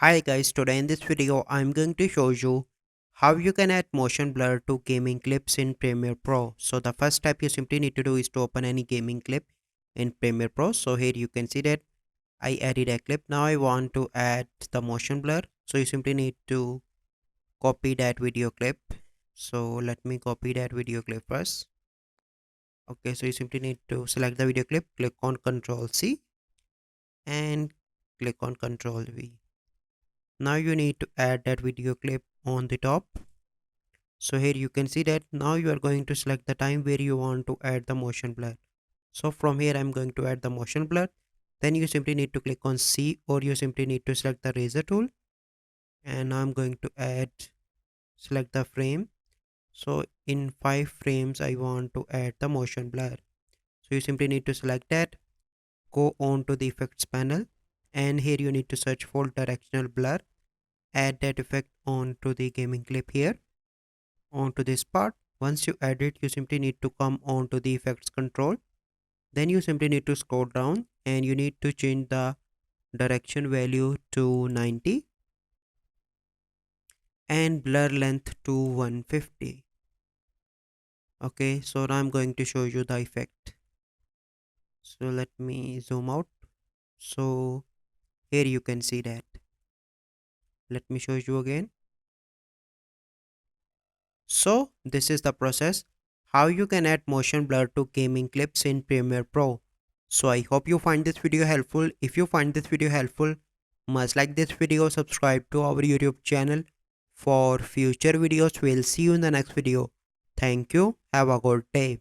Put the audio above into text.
Hi guys, today in this video I'm going to show you how you can add motion blur to gaming clips in Premiere Pro. So the first step you simply need to do is to open any gaming clip in Premiere Pro. So here you can see that I added a clip. Now I want to add the motion blur. So you simply need to copy that video clip. So let me copy that video clip first. Okay, so you simply need to select the video clip, click on Ctrl C and click on Ctrl V. Now you need to add that video clip on the top. So here you can see that now you are going to select the time where you want to add the motion blur. So from here I'm going to add the motion blur. Then you simply need to click on C, or you simply need to select the razor tool. And now I'm going to select the frame. So in 5 frames I want to add the motion blur. So you simply need to select that, go on to the effects panel, and here you need to search for directional blur. Add that effect onto the gaming clip here, onto this part. Once you add it, you simply need to come on to the effects control. Then you simply need to scroll down and you need to change the direction value to 90 and blur length to 150. Okay, so now I'm going to show you the effect. So let me zoom out. So here you can see that. Let me show you again. So this is the process how you can add motion blur to gaming clips in Premiere Pro. So I hope you find this video helpful. If you find this video helpful, must like this video, subscribe to our YouTube channel for future videos. We'll see you in the next video. Thank you. Have a good day.